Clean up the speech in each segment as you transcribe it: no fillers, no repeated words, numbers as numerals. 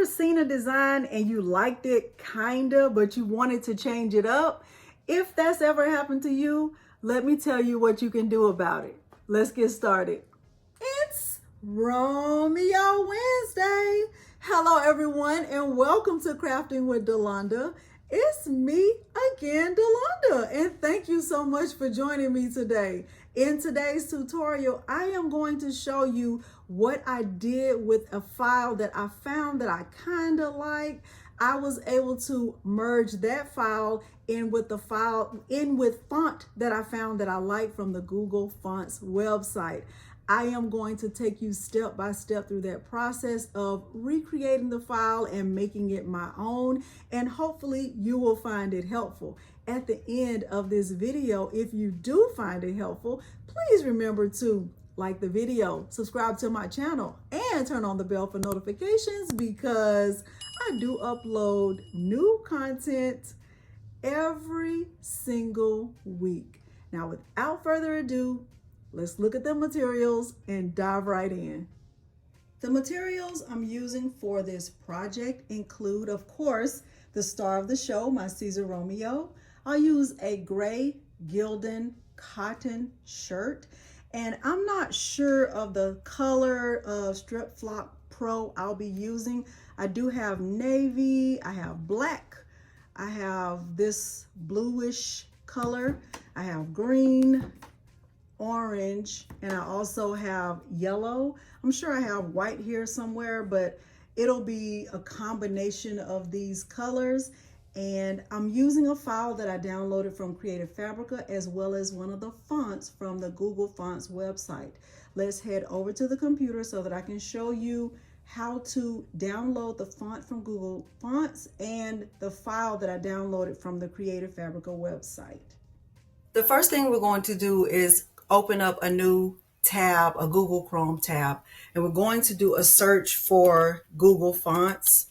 ever seen a design and you liked it kinda, but you wanted to change it up? If that's ever happened to you, let me tell you what you can do about it. Let's get started. It's Romeo Wednesday. Hello everyone and welcome to Crafting with Delonda. It's me again, Delonda, and thank you so much for joining me today. In today's tutorial, I am going to show you what I did with a file that I found that I kind of like. I was able to merge that file in with font that I found that I like from the Google Fonts website. I am going to take you step by step through that process of recreating the file and making it my own, and hopefully you will find it helpful. At the end of this video, if you do find it helpful, please remember to like the video, subscribe to my channel, and turn on the bell for notifications because I do upload new content every single week. Now, without further ado, let's look at the materials and dive right in. The materials I'm using for this project include, of course, the star of the show, my Siser Romeo. I'll use a gray Gildan cotton shirt, and I'm not sure of the color of StripFlock Pro I'll be using. I do have navy, I have black, I have this bluish color, I have green, orange, and I also have yellow. I'm sure I have white here somewhere, but it'll be a combination of these colors. And I'm using a file that I downloaded from Creative Fabrica as well as one of the fonts from the Google Fonts website. Let's head over to the computer so that I can show you how to download the font from Google Fonts and the file that I downloaded from the Creative Fabrica website. The first thing we're going to do is open up a new tab, a Google Chrome tab, and we're going to do a search for Google Fonts.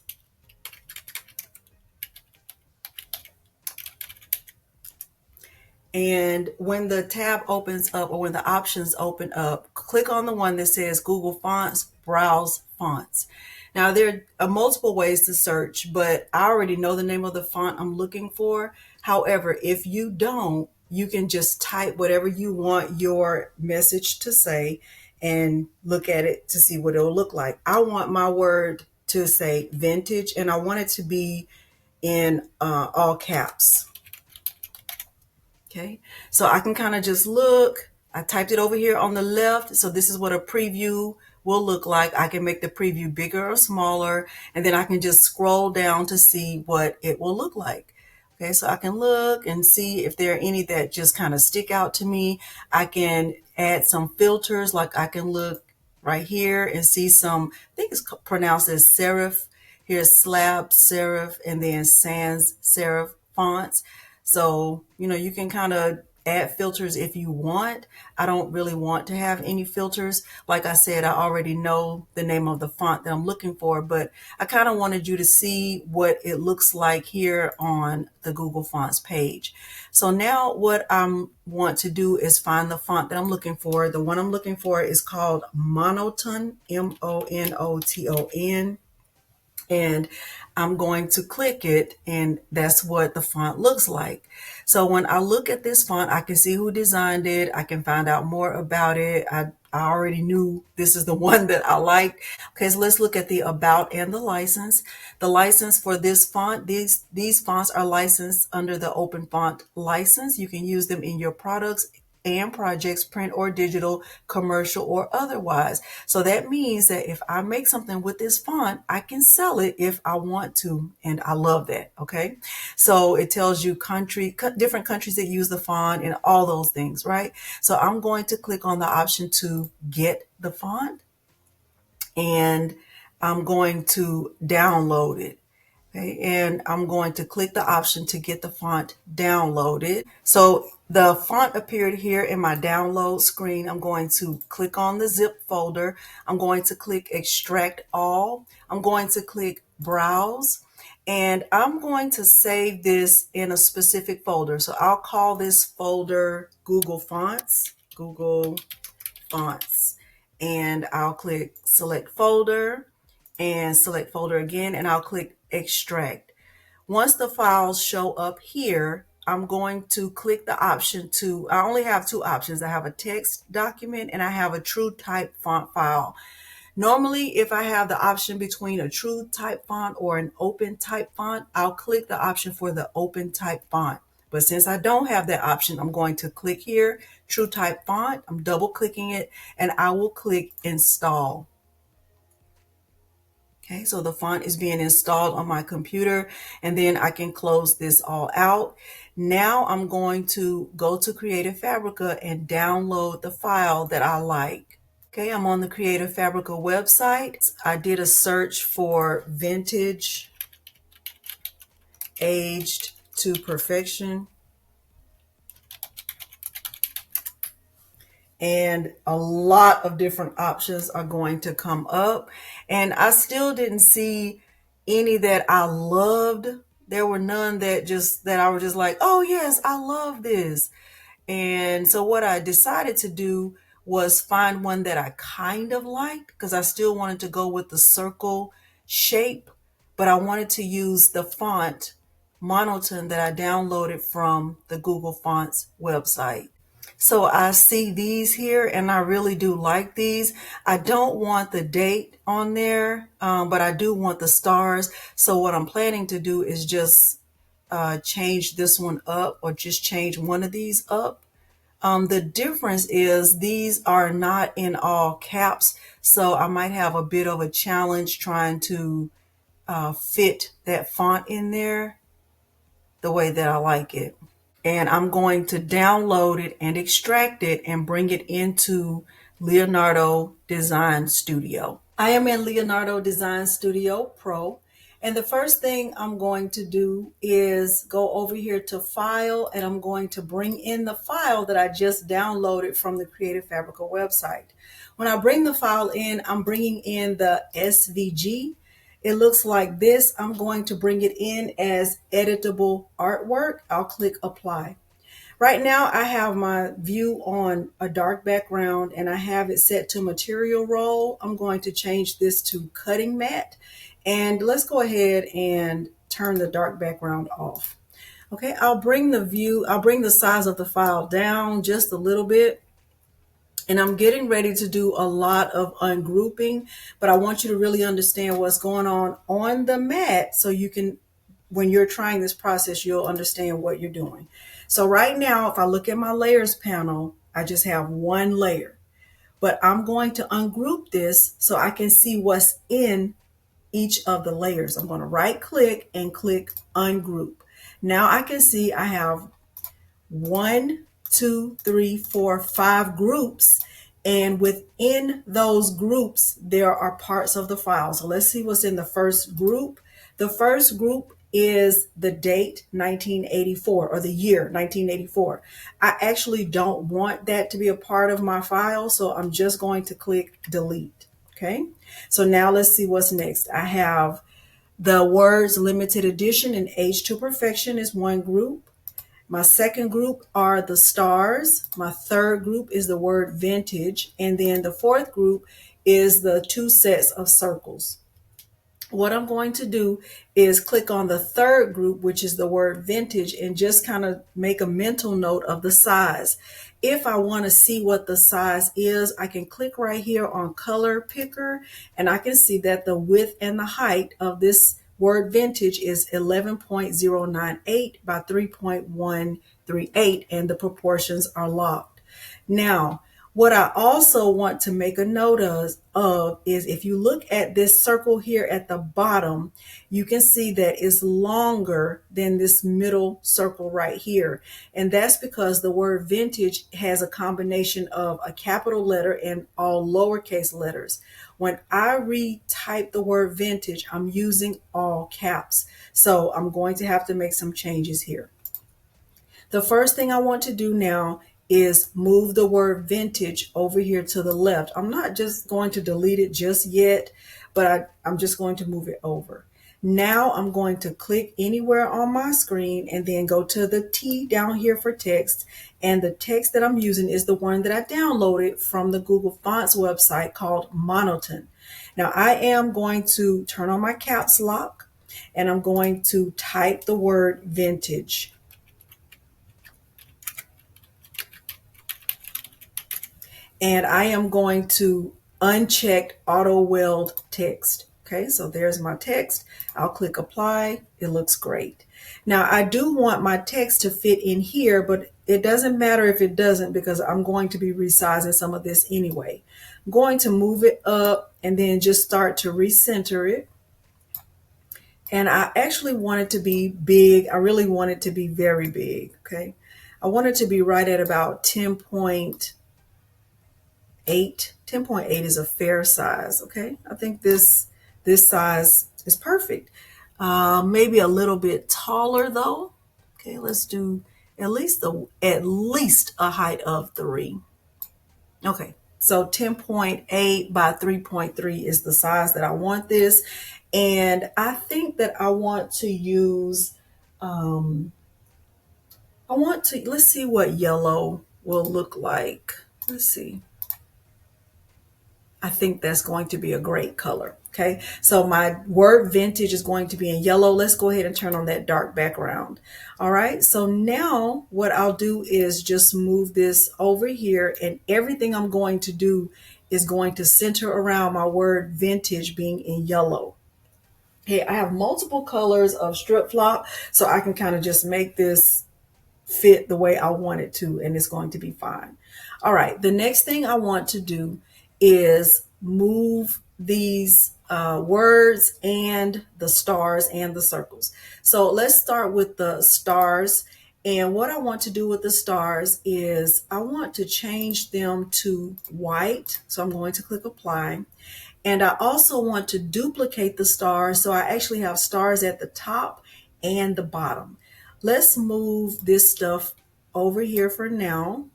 And when the tab opens up, or when the options open up, click on the one that says Google Fonts, Browse Fonts. Now, there are multiple ways to search, but I already know the name of the font I'm looking for. However, if you don't, you can just type whatever you want your message to say and look at it to see what it'll look like. I want my word to say vintage, and I want it to be in all caps. Okay, so I can kind of just look. I typed it over here on the left. So this is what a preview will look like. I can make the preview bigger or smaller, and then I can just scroll down to see what it will look like. Okay, so I can look and see if there are any that just kind of stick out to me. I can add some filters, like I can look right here and see some, I think it's pronounced as serif. Here's slab serif and then sans serif fonts. So, you can kind of add filters if you want. I don't really want to have any filters. Like I said, I already know the name of the font that I'm looking for, but I kind of wanted you to see what it looks like here on the Google Fonts page. So now what I want to do is find the font that I'm looking for. The one I'm looking for is called Monoton, Monoton. And I'm going to click it, and that's what the font looks like. So when I look at this font, I can see who designed it. I can find out more about it. I already knew this is the one that I liked. Okay, so let's look at the about and the license. The license for this font, these fonts are licensed under the Open Font license. You can use them in your products and projects, print or digital, commercial or otherwise. So that means that if I make something with this font, I can sell it if I want to, and I love that. Okay, so it tells you different countries that use the font and all those things, right? So I'm going to click on the option to get the font, and I'm going to download it. Okay, and I'm going to click the option to get the font downloaded. So the font appeared here in my download screen. I'm going to click on the zip folder. I'm going to click extract all. I'm going to click browse, and I'm going to save this in a specific folder. So I'll call this folder Google Fonts, and I'll click select folder. and select folder again, and I'll click extract. Once the files show up here, I'm going to click the option to, I only have two options. I have a text document and I have a true type font file. Normally, if I have the option between a true type font or an open type font, I'll click the option for the open type font. But since I don't have that option, I'm going to click here, true type font. I'm double clicking it and I will click install. Okay, so the font is being installed on my computer, and then I can close this all out. Now I'm going to go to Creative Fabrica and download the file that I like. Okay, I'm on the Creative Fabrica website. I did a search for vintage aged to perfection, and a lot of different options are going to come up, and I still didn't see any that I loved. There were none that I was just like, oh yes, I love this. And so what I decided to do was find one that I kind of liked, because I still wanted to go with the circle shape, but I wanted to use the font Monotone that I downloaded from the Google Fonts website. So I see these here and I really do like these. I don't want the date on there, but I do want the stars. So what I'm planning to do is just change this one up, or just change one of these up. The difference is these are not in all caps, so I might have a bit of a challenge trying to fit that font in there the way that I like it. And I'm going to download it and extract it and bring it into Leonardo Design Studio. I am in Leonardo Design Studio Pro. And the first thing I'm going to do is go over here to File, and I'm going to bring in the file that I just downloaded from the Creative Fabrica website. When I bring the file in, I'm bringing in the SVG. It looks like this. I'm going to bring it in as editable artwork. I'll click apply. Right now I have my view on a dark background and I have it set to material role. I'm going to change this to cutting mat, and let's go ahead and turn the dark background off. Okay, I'll bring the size of the file down just a little bit. And I'm getting ready to do a lot of ungrouping, but I want you to really understand what's going on the mat, so you can, when you're trying this process, you'll understand what you're doing. So right now, if I look at my layers panel, I just have one layer, but I'm going to ungroup this so I can see what's in each of the layers. I'm going to right click and click ungroup. Now I can see I have 1, 2, 3, 4, 5 groups. And within those groups, there are parts of the file. So let's see what's in the first group. The first group is the date 1984, or the year 1984. I actually don't want that to be a part of my file, so I'm just going to click delete. Okay, so now let's see what's next. I have the words limited edition and age to perfection is one group. My second group are the stars. My third group is the word vintage. And then the fourth group is the 2 sets of circles. What I'm going to do is click on the third group, which is the word vintage, and just kind of make a mental note of the size. If I want to see what the size is, I can click right here on color picker, and I can see that the width and the height of this word vintage is 11.098 by 3.138, and the proportions are locked. Now, what I also want to make a note of is, if you look at this circle here at the bottom, you can see that it's longer than this middle circle right here. And that's because the word vintage has a combination of a capital letter and all lowercase letters. When I retype the word vintage, I'm using all caps. So I'm going to have to make some changes here. The first thing I want to do now is move the word vintage over here to the left. I'm not just going to delete it just yet, but I'm just going to move it over. Now I'm going to click anywhere on my screen and then go to the T down here for text. And the text that I'm using is the one that I downloaded from the Google Fonts website called Monotone. Now I am going to turn on my caps lock and I'm going to type the word vintage. And I am going to uncheck auto weld text. Okay, so there's my text. I'll click apply. It looks great. Now I do want my text to fit in here, but it doesn't matter if it doesn't because I'm going to be resizing some of this anyway. I'm going to move it up and then just start to recenter it. And I actually want it to be big. I really want it to be very big. Okay, I want it to be right at about 10.8. 10.8 is a fair size. Okay, I think this size is perfect. Maybe a little bit taller though. Okay, let's do at least a height of 3. Okay, so 10.8 by 3.3 is the size that I want this, and I think that I want to use. Let's see what yellow will look like. Let's see. I think that's going to be a great color. Okay, so my word vintage is going to be in yellow. Let's go ahead and turn on that dark background. All right, so now what I'll do is just move this over here, and everything I'm going to do is going to center around my word vintage being in yellow. Okay, I have multiple colors of StripFlock, so I can kind of just make this fit the way I want it to, and it's going to be fine. All right, the next thing I want to do is move these words and the stars and the circles. So let's start with the stars. And what I want to do with the stars is I want to change them to white. So I'm going to click apply. And I also want to duplicate the stars. So I actually have stars at the top and the bottom. Let's move this stuff over here for now.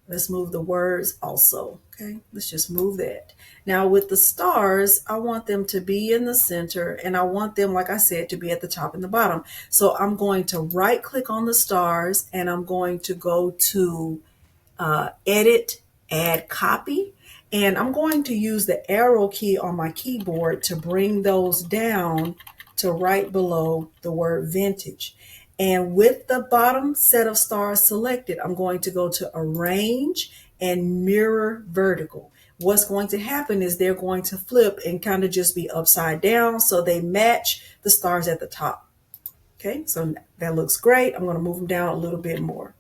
Let's move the words also. Okay, let's just move that. Now with the stars, I want them to be in the center and I want them, like I said, to be at the top and the bottom. So I'm going to right click on the stars and I'm going to go to edit, add copy. And I'm going to use the arrow key on my keyboard to bring those down to right below the word vintage. And with the bottom set of stars selected, I'm going to go to arrange and mirror vertical. What's going to happen is they're going to flip and kind of just be upside down so they match the stars at the top. Okay, so that looks great. I'm going to move them down a little bit more.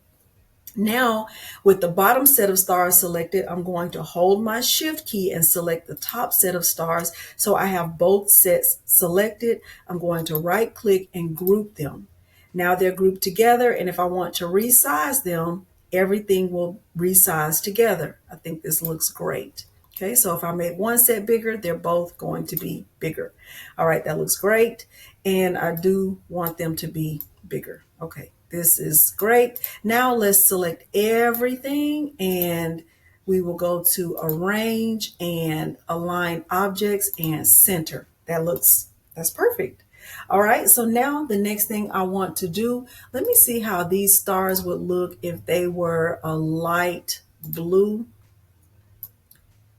Now, with the bottom set of stars selected, I'm going to hold my shift key and select the top set of stars. So I have both sets selected. I'm going to right click and group them. Now they're grouped together, and if I want to resize them, everything will resize together. I think this looks great. Okay, so if I make one set bigger, they're both going to be bigger. All right, that looks great. And I do want them to be bigger. Okay, this is great. Now let's select everything and we will go to arrange and align objects and center. That's perfect. All right, so now the next thing I want to do, let me see how these stars would look if they were a light blue,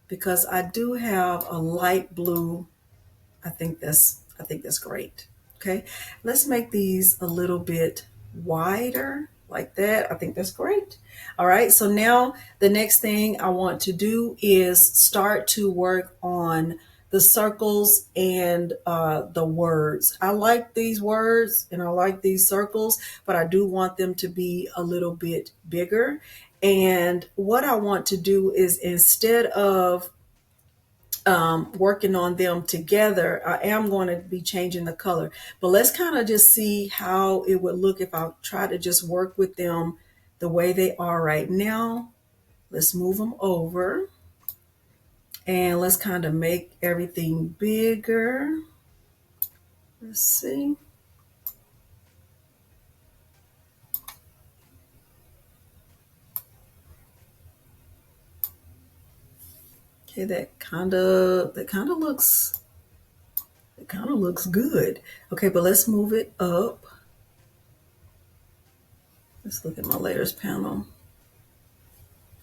because I do have a light blue. I think that's great. Okay, let's make these a little bit wider like that. I think that's great. All right, so now the next thing I want to do is start to work on the circles and the words. I like these words and I like these circles, but I do want them to be a little bit bigger. And what I want to do is, instead of working on them together, I am going to be changing the color. But let's kind of just see how it would look if I try to just work with them the way they are right now. Let's move them over and let's kind of make everything bigger. Let's see. Okay, that kind of looks good. Okay, but let's move it up. Let's look at my layers panel.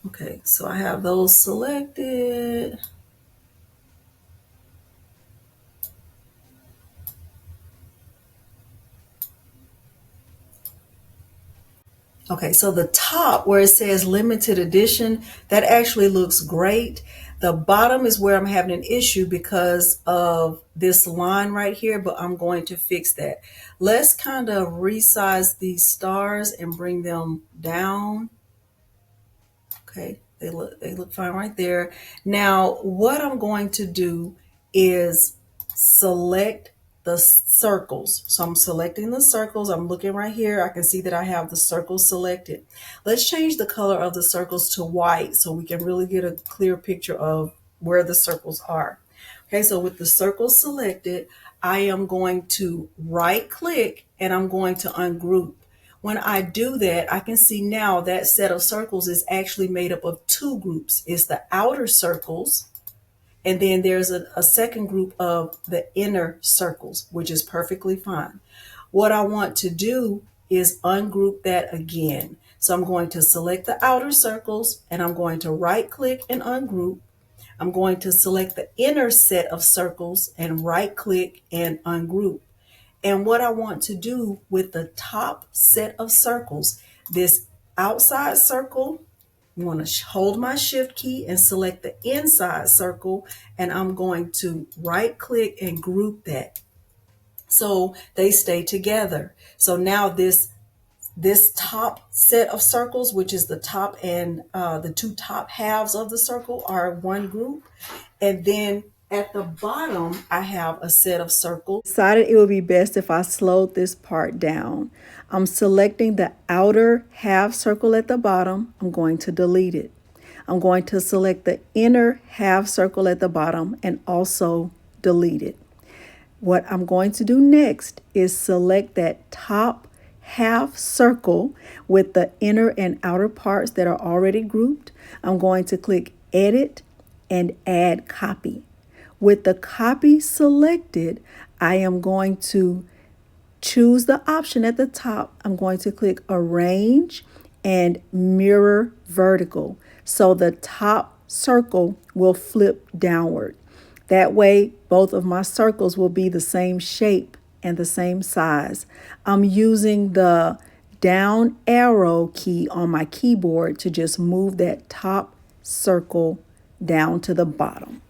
Okay, so I have those selected. Okay, so the top where it says limited edition, that actually looks great. The bottom is where I'm having an issue because of this line right here, but I'm going to fix that. Let's kind of resize these stars and bring them down. Okay, they look fine right there. Now, what I'm going to do is select the circles. So I'm selecting the circles. I'm looking right here. I can see that I have the circles selected. Let's change the color of the circles to white so we can really get a clear picture of where the circles are. Okay, so with the circles selected, I am going to right click and I'm going to ungroup. When I do that, I can see now that set of circles is actually made up of two groups. It's the outer circles, and then there's a second group of the inner circles, which is perfectly fine. What I want to do is ungroup that again. So I'm going to select the outer circles, and I'm going to right click and ungroup. I'm going to select the inner set of circles and right click and ungroup. And what I want to do with the top set of circles, this outside circle, I'm going to hold my shift key and select the inside circle, and I'm going to right click and group that so they stay together. So now this top set of circles, which is the top and the two top halves of the circle, are one group. And then at the bottom, I have a set of circles. Decided it would be best if I slowed this part down. I'm selecting the outer half circle at the bottom. I'm going to delete it. I'm going to select the inner half circle at the bottom and also delete it. What I'm going to do next is select that top half circle with the inner and outer parts that are already grouped. I'm going to click Edit and Add Copy. With the copy selected, I am going to choose the option at the top. I'm going to click Arrange and Mirror Vertical. So the top circle will flip downward. That way, both of my circles will be the same shape and the same size. I'm using the down arrow key on my keyboard to just move that top circle down to the bottom.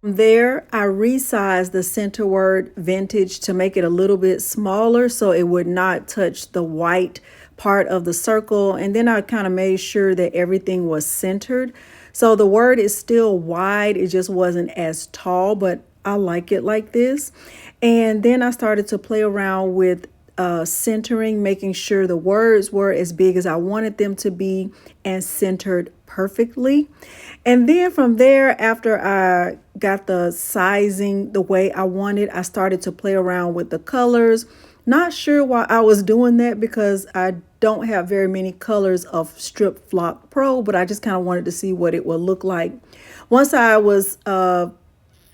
From there, I resized the center word vintage to make it a little bit smaller so it would not touch the white part of the circle. And then I kind of made sure that everything was centered. So the word is still wide. It just wasn't as tall, but I like it like this. And then I started to play around with centering, making sure the words were as big as I wanted them to be and centered perfectly. And then from there, after I got the sizing the way I wanted, I started to play around with the colors. Not sure why I was doing that because I don't have very many colors of StripFlock Pro, but I just kind of wanted to see what it would look like. Once I was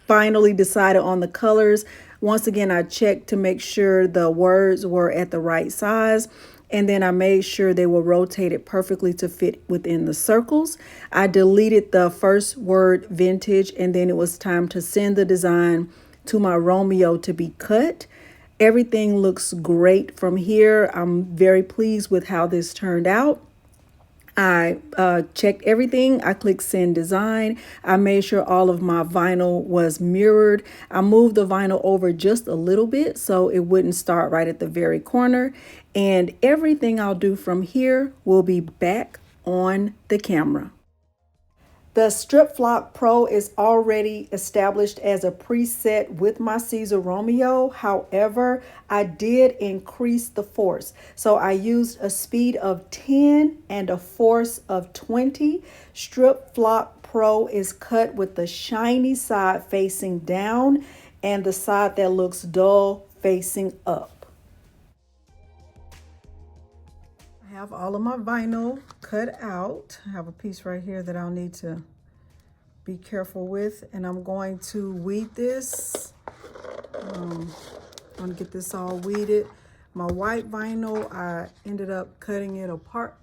finally decided on the colors, once again, I checked to make sure the words were at the right size. And then I made sure they were rotated perfectly to fit within the circles. I deleted the first word vintage, and then it was time to send the design to my Romeo to be cut. Everything looks great from here. I'm very pleased with how this turned out. I checked everything. I clicked send design. I made sure all of my vinyl was mirrored. I moved the vinyl over just a little bit so it wouldn't start right at the very corner. And everything I'll do from here will be back on the camera. The StripFlock Pro is already established as a preset with my Siser Romeo. However, I did increase the force. So I used a speed of 10 and a force of 20. StripFlock Pro is cut with the shiny side facing down and the side that looks dull facing up. I have all of my vinyl cut out. I have a piece right here that I'll need to be careful with, and I'm going to weed this. I'm going to get this all weeded. My white vinyl, I ended up cutting it apart,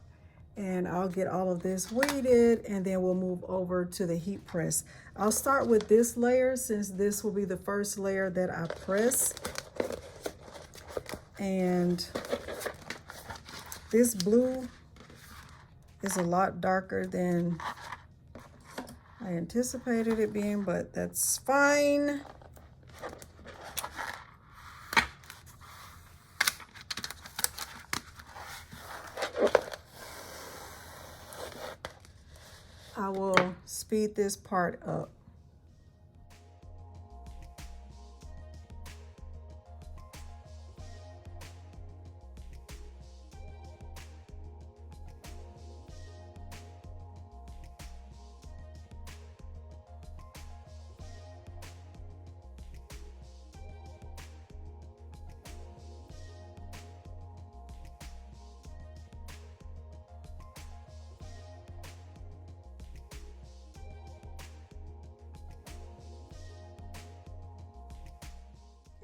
and I'll get all of this weeded, and then we'll move over to the heat press. I'll start with this layer since this will be the first layer that I press. And This blue is a lot darker than I anticipated it being, but that's fine. I will speed this part up.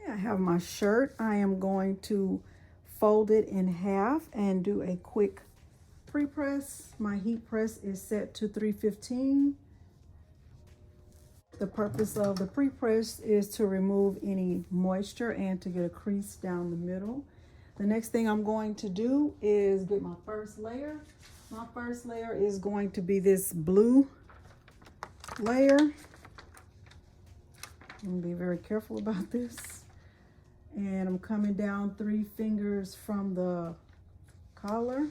I have my shirt. I am going to fold it in half and do a quick pre-press. My heat press is set to 315. The purpose of the pre-press is to remove any moisture and to get a crease down the middle. The next thing I'm going to do is get my first layer. My first layer is going to be this blue layer. I'm gonna be very careful about this. And I'm coming down 3 fingers from the collar.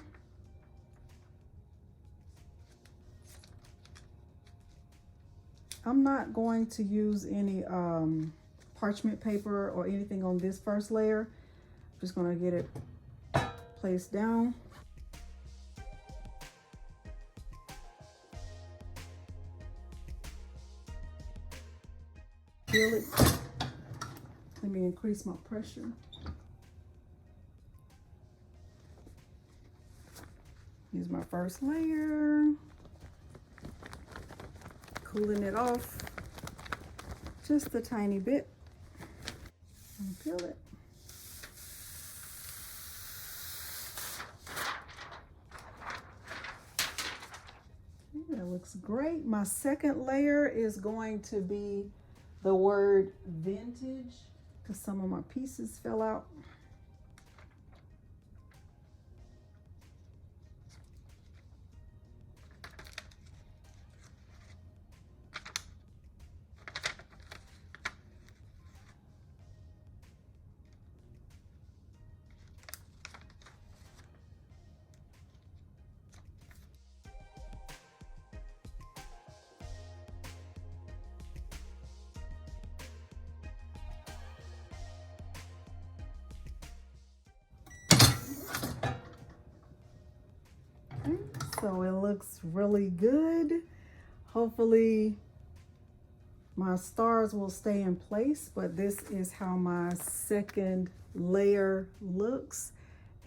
I'm not going to use any parchment paper or anything on this first layer. I'm just gonna get it placed down. Feel it. Let me increase my pressure. Use my first layer. Cooling it off just a tiny bit. And peel it. That looks great. My second layer is going to be the word vintage, because some of my pieces fell out. So it looks really good. Hopefully my stars will stay in place, but this is how my second layer looks.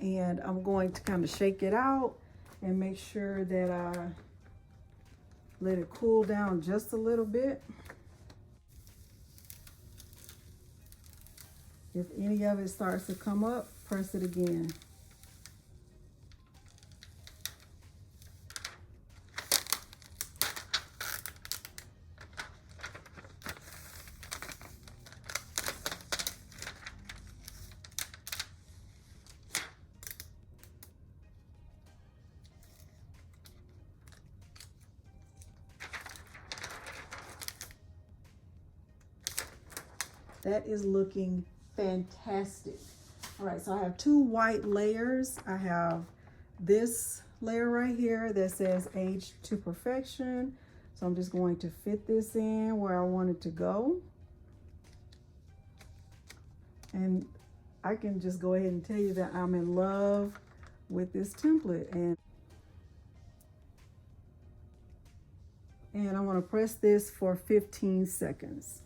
And I'm going to kind of shake it out and make sure that I let it cool down just a little bit. If any of it starts to come up, press it again. That is looking fantastic. All right, so I have 2 white layers. I have this layer right here that says Age to Perfection. So I'm just going to fit this in where I want it to go. And I can just go ahead and tell you that I'm in love with this template. And I want to press this for 15 seconds.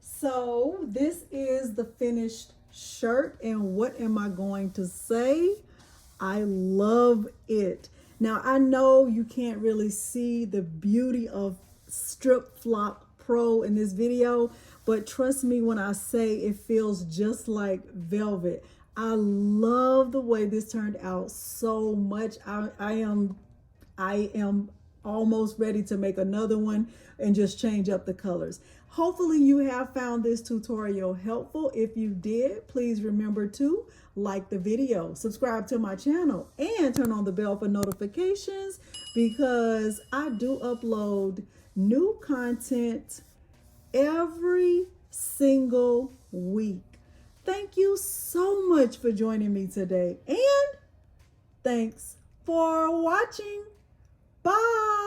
So this is the finished shirt, and what am I going to say? I love it. Now I know you can't really see the beauty of StripFlock Pro in this video, but trust me when I say it feels just like velvet. I love the way this turned out so much. I am almost ready to make another one and just change up the colors. Hopefully you have found this tutorial helpful. If you did, please remember to like the video, subscribe to my channel, and turn on the bell for notifications because I do upload new content every single week. Thank you so much for joining me today, and thanks for watching. Bye.